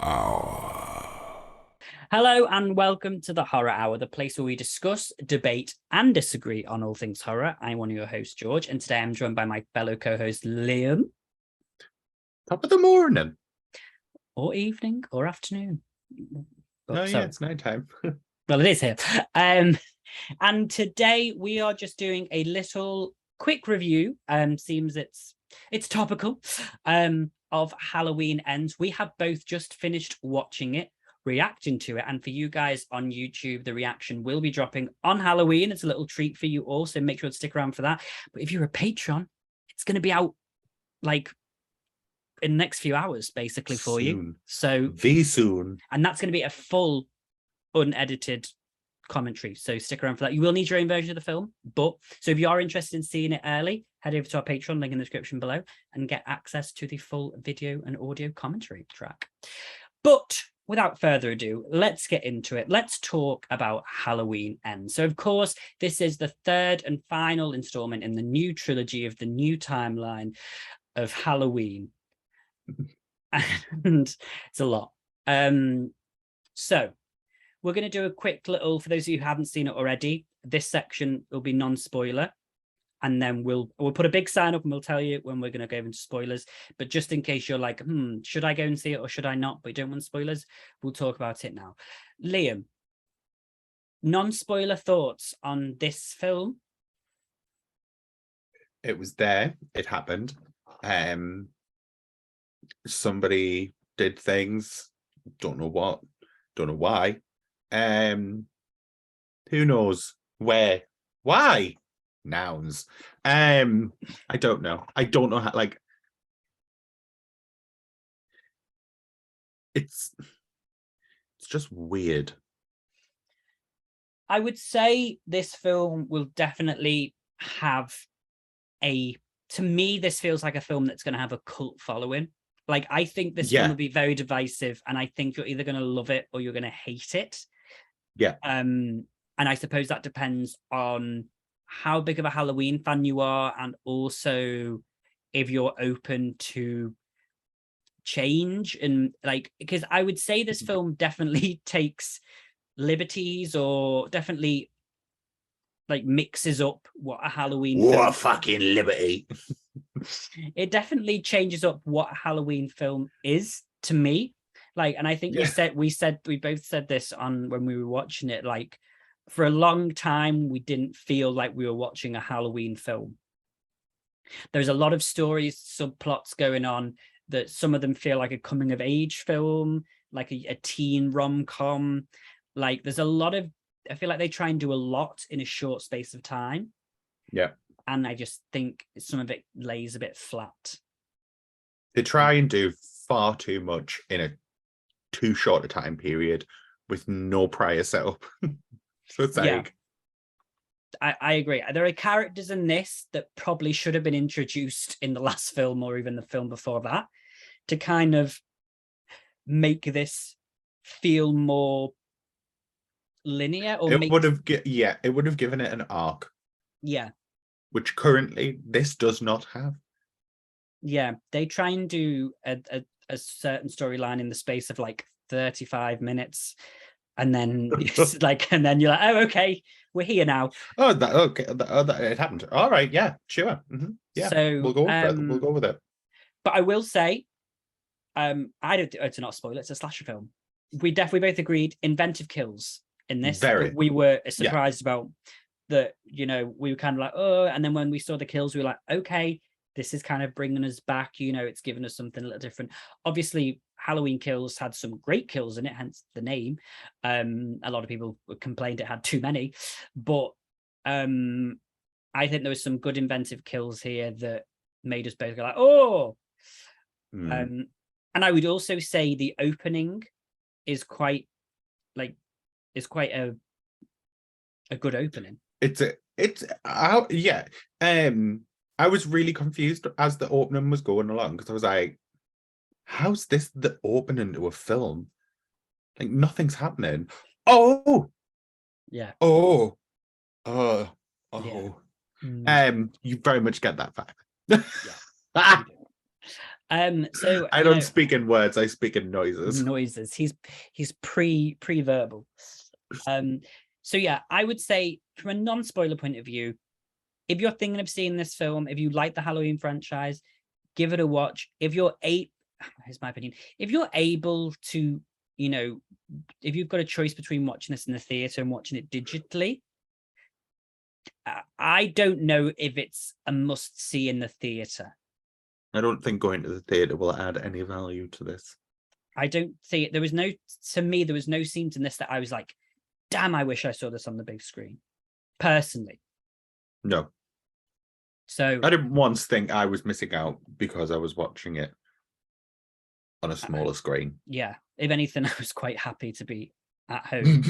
Hour. Hello and welcome to the Horror Hour, the place where we discuss, debate, and disagree on all things horror. I'm one of your hosts, George, and today I'm joined by my fellow co-host, Liam. Top of the morning. Or evening, or afternoon. Oh, yeah, it's nighttime. Well, it is here. And today we are just doing a little quick review. Seems it's topical. Of Halloween Ends. We have both just finished watching it, reacting to it, and for you guys on YouTube, the reaction will be dropping on Halloween. It's a little treat for you all, so make sure to stick around for that. But if you're a patron, it's going to be out like in the next few hours, basically, for you. So very soon, and that's going to be a full unedited commentary, so stick around for that. You will need your own version of the film, but so if you are interested in seeing it early, head over to our Patreon, link in the description below, and get access to the full video and audio commentary track. But without further ado, let's get into it. Let's talk about Halloween Ends. So of course, this is the third and final installment in the new trilogy of the new timeline of Halloween. And it's a lot. So we're going to do a quick little, for those of you who haven't seen it already, this section will be non-spoiler. And then we'll put a big sign up and we'll tell you when we're going to go into spoilers. But just in case you're like, should I go and see it or should I not? But you don't want spoilers, we'll talk about it now. Liam, non-spoiler thoughts on this film? it was there. It happened. Somebody did things. Don't know what. Don't know why. Who knows where? Why? Nouns. I don't know. I don't know how. Like, it's just weird. I would say this film will definitely have to me, this feels like a film that's going to have a cult following. Like, I think this film will be very divisive, and I think you're either going to love it or you're going to hate it. Yeah. And I suppose that depends on how big of a Halloween fan you are, and also if you're open to change. And like, because I would say this film definitely takes liberties, or definitely like mixes up what a Halloween film... fucking liberty. It definitely changes up what a Halloween film is to me. Like, and I think we both said this on when we were watching it, like, for a long time we didn't feel like we were watching a Halloween film. There's a lot of stories, subplots going on, that some of them feel like a coming of age film, like a teen rom-com. Like, there's a lot of, I feel like they try and do a lot in a short space of time. Yeah. And I just think some of it lays a bit flat. They try and do far too much in a too short a time period with no prior setup. So it's like... I agree. There are characters in this that probably should have been introduced in the last film or even the film before that to kind of make this feel more linear, or it would have given it an arc, which currently this does not have. They try and do a certain storyline in the space of like 35 minutes, and then it's like, and then you're like, oh, okay, we're here now. It happened. All right, yeah, sure. Yeah, so we'll go with it. But I will say, it's not a spoiler, it's a slasher film. We definitely both agreed inventive kills in this. We were surprised about that. You know, we were kind of like, oh, and then when we saw the kills, we were like, okay, this is kind of bringing us back. You know, it's giving us something a little different. Obviously, Halloween Kills had some great kills in it, hence the name. A lot of people complained it had too many, but I think there was some good inventive kills here that made us both go like, oh. And I would also say the opening is quite a good opening. I was really confused as the opening was going along, because I was like, how's this the opening to a film? Like, nothing's happening. You very much get that vibe. So I don't speak in words, I speak in noises. Noises. He's pre-verbal. So yeah, I would say from a non-spoiler point of view, if you're thinking of seeing this film, if you like the Halloween franchise, give it a watch. If you're here's my opinion, if you're able to, if you've got a choice between watching this in the theater and watching it digitally, I don't know if it's a must see in the theater. I don't think going to the theater will add any value to this. I don't see it. There was no scenes in this that I was like, damn, I wish I saw this on the big screen. Personally. No. So I didn't once think I was missing out because I was watching it on a smaller screen. Yeah. If anything, I was quite happy to be at home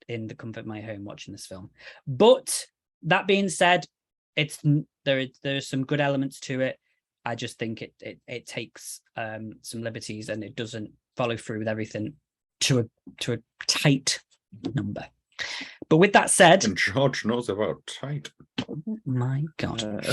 in the comfort of my home watching this film. But that being said, there's some good elements to it. I just think it takes some liberties and it doesn't follow through with everything to a tight number. But with that said, and George knows about tight. Oh my God.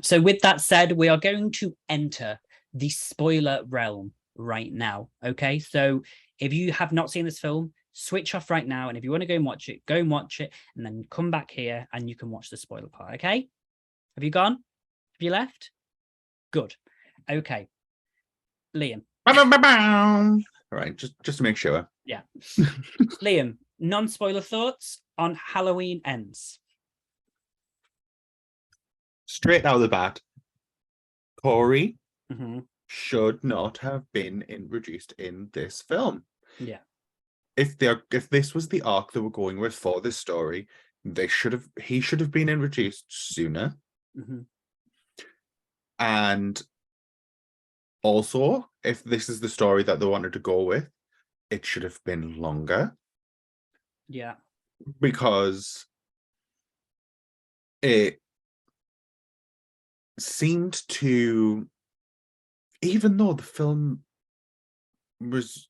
So with that said, we are going to enter the spoiler realm right now. Okay, so if you have not seen this film, switch off right now, and if you want to go and watch it, and then come back here and you can watch the spoiler part. Okay, have you gone? Have you left? Good. Okay, Liam. All right, just to make sure. Yeah. Liam, non-spoiler thoughts on Halloween Ends. Straight out of the bat, Corey Mm-hmm. should not have been introduced in this film. Yeah. If this was the arc they were going with for this story, he should have been introduced sooner. Mm-hmm. And also, if this is the story that they wanted to go with, it should have been longer. Yeah. Because it seemed to, even though the film was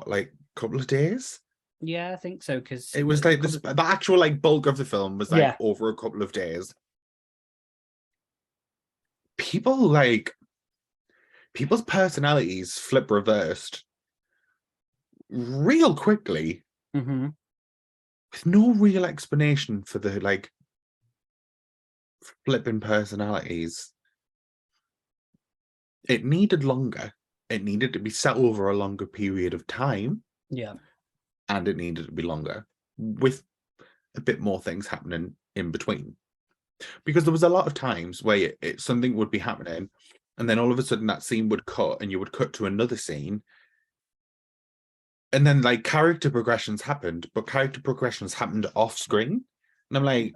like a couple of days. Yeah, I think so, because it was like this, the actual like bulk of the film was like over a couple of days. People's personalities flip reversed real quickly. Mm-hmm. With no real explanation for the like flipping personalities. It needed longer. It needed to be set over a longer period of time. Yeah. And it needed to be longer with a bit more things happening in between. Because there was a lot of times where something would be happening and then all of a sudden that scene would cut and you would cut to another scene. And then like character progressions happened, but character progressions happened off screen. And I'm like,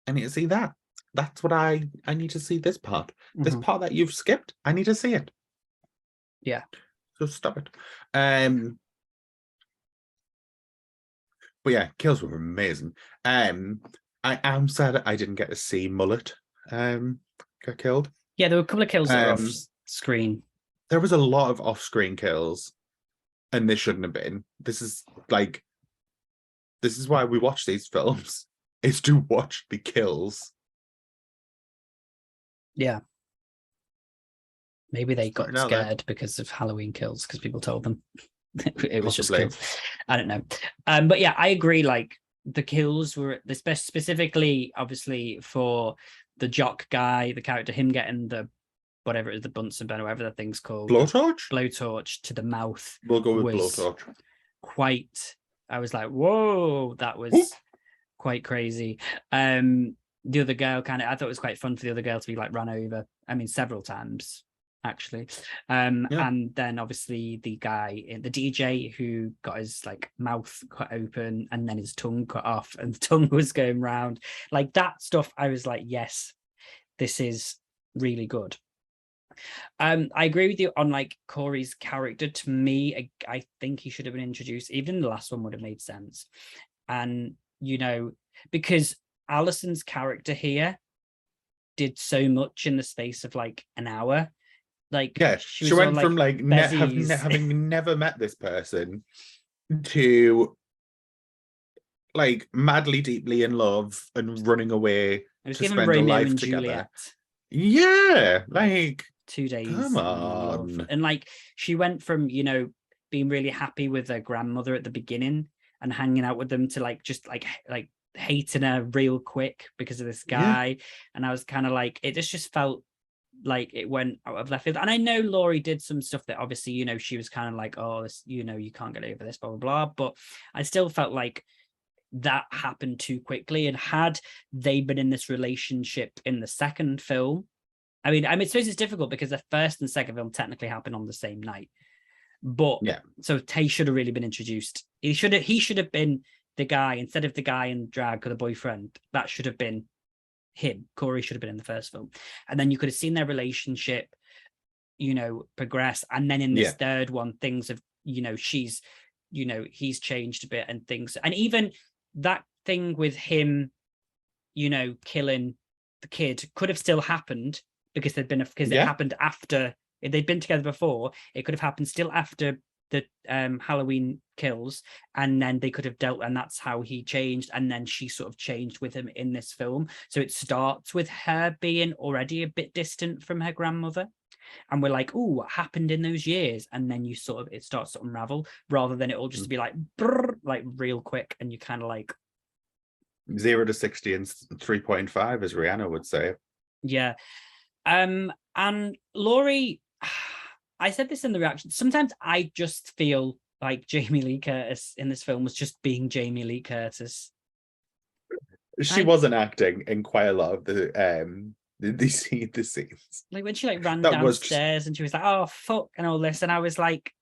I need to see that. That's what I need to see this part. Mm-hmm. This part that you've skipped, I need to see it. Yeah. So stop it. But yeah, kills were amazing. I am sad I didn't get to see Mullet get killed. Yeah, there were a couple of kills that were off screen. There was a lot of off-screen kills, and there shouldn't have been. This is why we watch these films, is to watch the kills. Yeah. Maybe they got scared because of Halloween kills, because people told them it was Possibly. Just kills. I don't know. But yeah, I agree. Like the kills were specifically, obviously, for the jock guy, the character, him getting the whatever it is, the Bunsen burner, whatever that thing's called. Blowtorch to the mouth. We'll go with blowtorch. I was like, whoa, that was quite crazy. The other girl I thought it was quite fun for the other girl to be like run over. I mean, several times actually. And then obviously the guy, the DJ, who got his like mouth cut open and then his tongue cut off and the tongue was going round. Like that stuff, I was like, yes, this is really good. I agree with you on like Corey's character. To me, I think he should have been introduced. Even the last one would have made sense. And, because Alison's character here did so much in the space of like an hour. Like, yeah, she went from like having never met this person to like madly deeply in love and running away to spend a life together. Yeah, like 2 days. come Love. on. And like she went from, being really happy with her grandmother at the beginning and hanging out with them to like just like hating her real quick because of this Yeah. guy. And I was kind of like, it just felt like it went out of left field. And I know Laurie did some stuff that obviously, she was kind of like, oh, this, you can't get over this, blah, blah, blah. But I still felt like that happened too quickly. And had they been in this relationship in the second film, I mean, I suppose it's difficult because the first and second film technically happened on the same night. But Yeah. so Tay should have really been introduced. He should have been the guy instead of the guy in drag or the boyfriend. That should have been him. Corey should have been in the first film. And then you could have seen their relationship, progress. And then in this third one, things have, he's changed a bit and things. And even that thing with him, killing the kid could have still happened because it happened after. If they'd been together before, it could have happened still after the Halloween kills, and then they could have dealt, and that's how he changed, and then she sort of changed with him in this film. So it starts with her being already a bit distant from her grandmother, and we're like, oh, what happened in those years? And then it starts to unravel, rather than it all just be like, brrr, like real quick, and you kind of like 0 to 60 and 3.5, as Rihanna would say. Yeah. And Laurie, I said this in the reaction. Sometimes I just feel like Jamie Lee Curtis in this film was just being Jamie Lee Curtis. She wasn't acting in quite a lot of the scenes. Like when she ran downstairs and she was like, "Oh fuck," and all this, and I was like,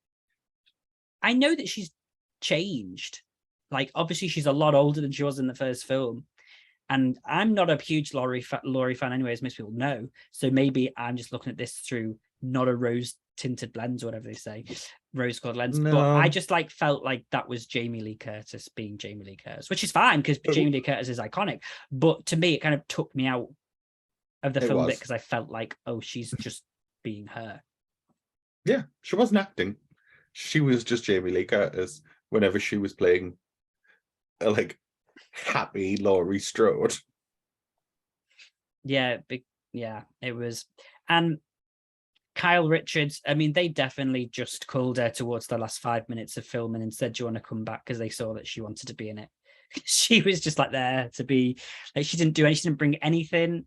I know that she's changed. Like obviously she's a lot older than she was in the first film. And I'm not a huge Laurie fan anyway, as most people know. So maybe I'm just looking at this through not a rose-tinted lens or whatever they say, rose-colored lens. No. But I just felt like that was Jamie Lee Curtis being Jamie Lee Curtis, which is fine because Jamie Lee Curtis is iconic. But to me, it kind of took me out of the film bit because I felt like, oh, she's just being her. Yeah, she wasn't acting. She was just Jamie Lee Curtis whenever she was playing happy Laurie Strode. Yeah, it was. And Kyle Richards, I mean, they definitely just called her towards the last 5 minutes of filming and said, do you want to come back? Because they saw that she wanted to be in it. She was just there to be, she didn't do anything, she didn't bring anything.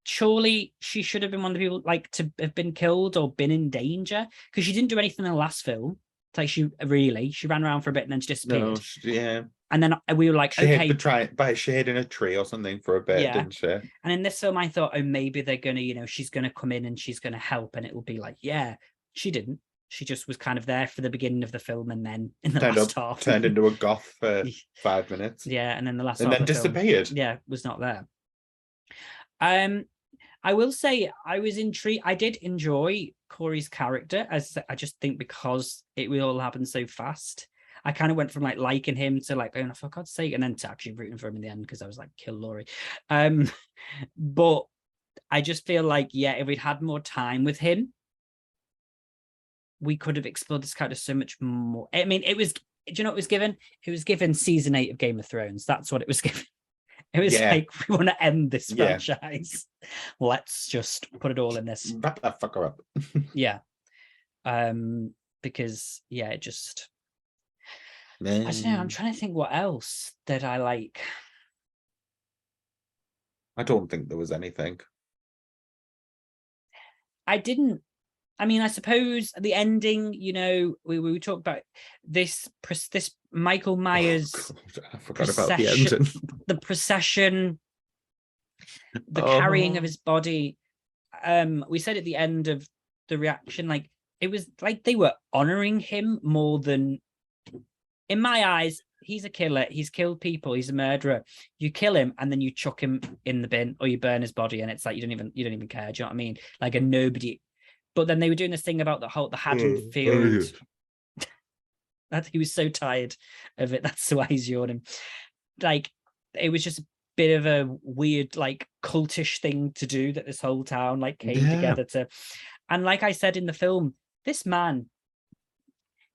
Surely she should have been one of the people to have been killed or been in danger, because she didn't do anything in the last film. She ran around for a bit and then she disappeared. Yeah. And then we were like, she hid in a tree or something for a bit, didn't she? And in this film, I thought, oh, maybe they're gonna, she's gonna come in and she's gonna help, and it will be like, yeah, she didn't. She just was kind of there for the beginning of the film, and then in the last half turned into a goth for 5 minutes. Yeah, and then the last and half then disappeared. Was not there. I will say I was intrigued. I did enjoy Corey's character, as I just think because it will all happen so fast. I kind of went from liking him to oh, for God's sake, and then to actually rooting for him in the end because I was like, kill Laurie. But I just feel like, if we'd had more time with him, we could have explored this character so much more. I mean, it was, do you know what it was given? It was given season 8 of Game of Thrones. That's what it was given. It was we want to end this franchise. Let's just put it all in this. Wrap that fucker up. Yeah. Because, it just... I don't know, I'm trying to think what else that I like. I don't think there was anything. I mean, I suppose the ending, we talked about this Michael Myers. Oh, God, I forgot about the ending. The procession, the carrying of his body. We said at the end of the reaction, it was like they were honoring him more than, in my eyes, he's a killer. He's killed people. He's a murderer. You kill him and then you chuck him in the bin or you burn his body, and it's like you don't even care. Do you know what I mean? Like a nobody. But then they were doing this thing about the Haddonfield. That he was so tired of it. That's why he's yawning. It was just a bit of a weird, cultish thing to do that this whole town came together to. And like I said in the film, this man,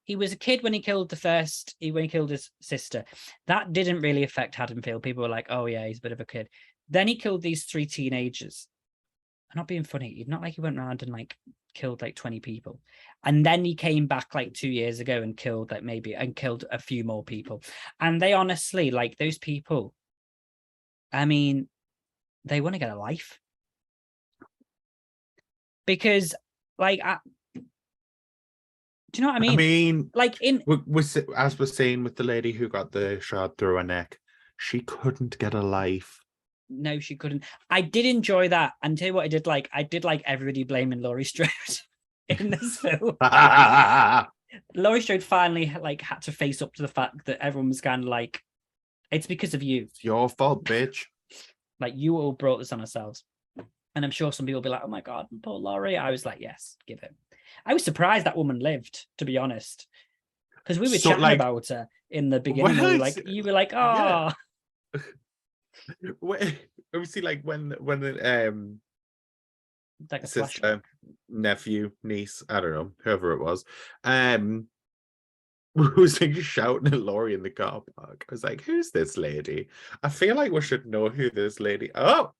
he was a kid when he killed when he killed his sister. That didn't really affect Haddonfield. People were like, oh yeah, he's a bit of a kid. Then he killed these 3 teenagers. I'm not being funny. Not like he went around and like killed like 20 people. And then he came back like 2 years ago and killed a few more people. And they honestly, like those people, I mean, they want to get a life. Because like, do you know what I mean? I mean, like as we're saying with the lady who got the shot through her neck, she couldn't get a life. No, she couldn't. I did enjoy that. And tell you what I did like. I did like everybody blaming Laurie Strode in this film. Laurie Strode finally like had to face up to the fact that everyone was kind of like, it's because of you. It's your fault, bitch. Like, you all brought this on ourselves. And I'm sure some people will be like, oh my God, poor Laurie. I was like, yes, give it. I was surprised that woman lived, to be honest. Because we were chatting about her in the beginning. You were like, oh. Yeah. Obviously, like when the like a sister, nephew, niece, I don't know, whoever it was, was like shouting at Laurie in the car park. I was like, who's this lady? I feel like we should know who this lady. Oh,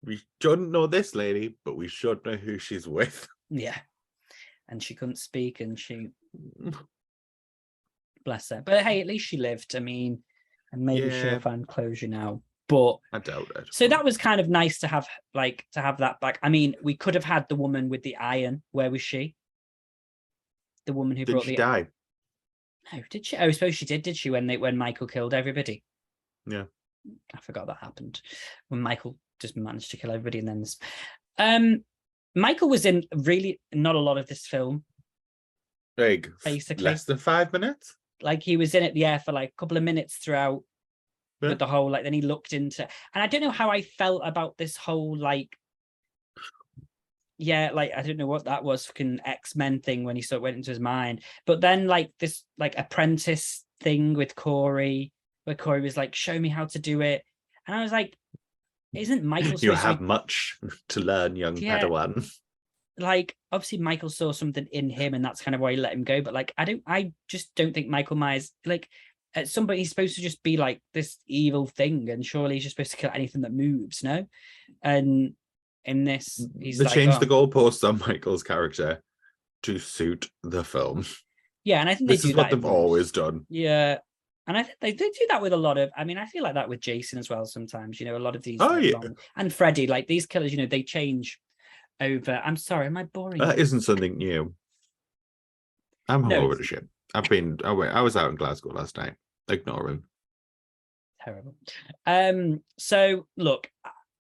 we shouldn't know this lady, but we should know who she's with. Yeah. And she couldn't speak, and she bless her. But hey, at least she lived. I mean, and maybe she'll find closure now. But I doubt it. So that was kind of nice to have that back. I mean, we could have had the woman with the iron. Where was she? The woman who brought the die? No, did she? Oh, I suppose she did. Did she when Michael killed everybody? Yeah, I forgot that happened when Michael just managed to kill everybody, and then Michael was in really not a lot of this film. Like basically less than 5 minutes. Like he was in it, for like a couple of minutes throughout. Yeah. With the whole then he looked into, and I don't know how I felt about this whole I don't know what that was, fucking X-Men thing when he sort of went into his mind, but then this apprentice thing with Corey, where Corey was like, show me how to do it, and I was like, isn't Michael you have much to learn, young Padawan? Obviously Michael saw something in him, and that's kind of why he let him go, but I just don't think Michael Myers at some point he's supposed to just be like this evil thing, and surely he's just supposed to kill anything that moves, no? And in this, he's changed the goalposts on Michael's character to suit the film. Yeah, and I think this is what they've always done. Yeah, and I think they do that with a lot of. I mean, I feel like that with Jason as well. Sometimes, a lot of these. And Freddy, these killers, they change over. I'm sorry, am I boring? That isn't something new. I'm all over the shit. I was out in Glasgow last night. Ignore him. Terrible. So look,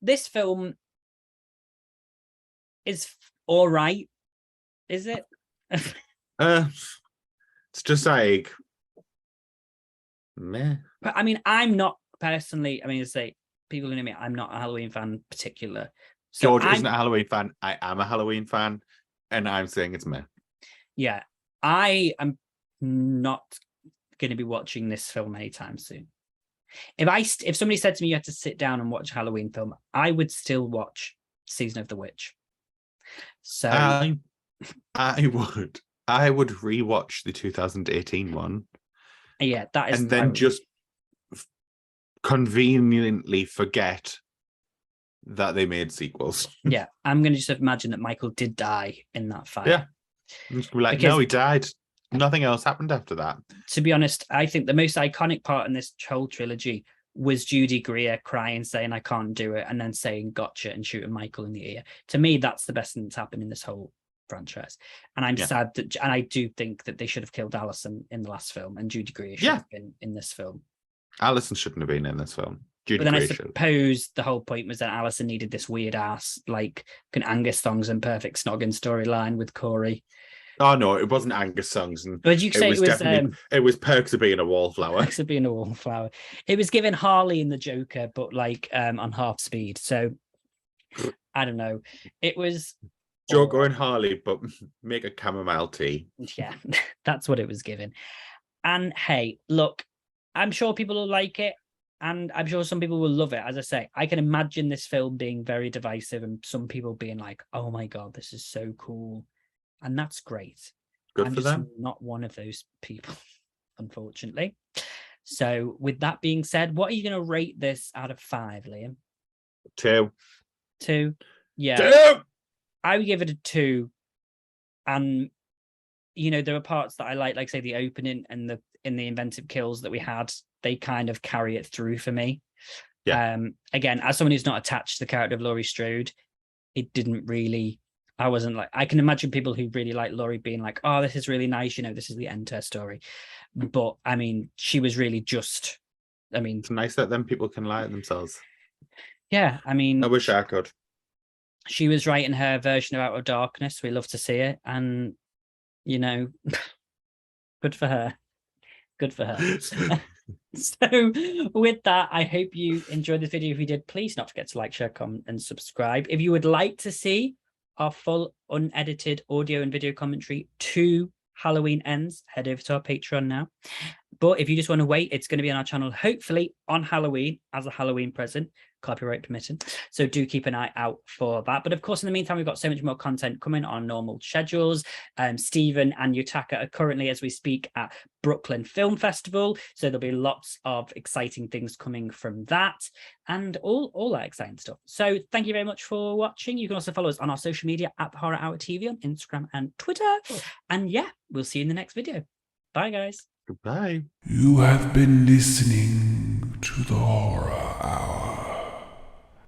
this film is all right. Is it? It's just like meh. But I mean, I'm not personally. I mean, say people who know me, I'm not a Halloween fan particular. So George isn't a Halloween fan. I am a Halloween fan, and I'm saying it's meh. Yeah, I am not going to be watching this film anytime soon. If somebody said to me you had to sit down and watch a Halloween film, I would still watch Season of the Witch. So I would rewatch the 2018 one. Yeah, that is, and then just conveniently forget that they made sequels. Yeah, I'm going to just imagine that Michael did die in that fight. Yeah, no, he died. Nothing else happened after that. To be honest, I think the most iconic part in this whole trilogy was Judy Greer crying, saying, I can't do it, and then saying, gotcha, and shooting Michael in the ear. To me, that's the best thing that's happened in this whole franchise. And I'm sad that, and I do think that they should have killed Alison in the last film, and Judy Greer should have been in this film. Alison shouldn't have been in this film. But then I suppose the whole point was that Alison needed this weird ass, an Angus Thongs and Perfect Snogging storyline with Corey. Oh no, it wasn't Angus Songs, and but you say it was Perks of Being a Wallflower. Perks of Being a Wallflower. It was given Harley in the Joker, but on half speed. So I don't know. It was Joker and Harley, but make a chamomile tea. Yeah, that's what it was given. And hey, look, I'm sure people will like it, and I'm sure some people will love it. As I say, I can imagine this film being very divisive, and some people being like, "Oh my god, this is so cool." And that's great. Good for them. Not one of those people, unfortunately. So with that being said, what are you going to rate this out of 5, Liam? 2. 2. Yeah. I would give it a 2. And you know, there are parts that I like say the opening and the inventive kills that we had, they kind of carry it through for me. Yeah. Again, as someone who's not attached to the character of Laurie Strode, it didn't really, I wasn't like, I can imagine people who really like Laurie being like, oh, this is really nice, you know, this is the end to her story. But I mean, she was really just, I mean, it's nice that then people can lie at themselves. Yeah, I mean, I wish I could. She was writing her version of Out of Darkness. We love to see it, and you know, good for her. Good for her. So with that, I hope you enjoyed this video. If you did, please not forget to like, share, comment, and subscribe. If you would like to see our full unedited audio and video commentary to Halloween Ends, head over to our Patreon now. But if you just want to wait, it's going to be on our channel, hopefully on Halloween as a Halloween present, copyright permitting. So do keep an eye out for that. But of course, in the meantime, we've got so much more content coming on normal schedules. Stephen and Yutaka are currently, as we speak, at Brooklyn Film Festival. So there'll be lots of exciting things coming from that and all that exciting stuff. So thank you very much for watching. You can also follow us on our social media at The Horror Hour TV on Instagram and Twitter. And yeah, we'll see you in the next video. Bye, guys. Goodbye. You have been listening to The Horror Hour.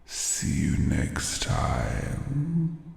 See you next time.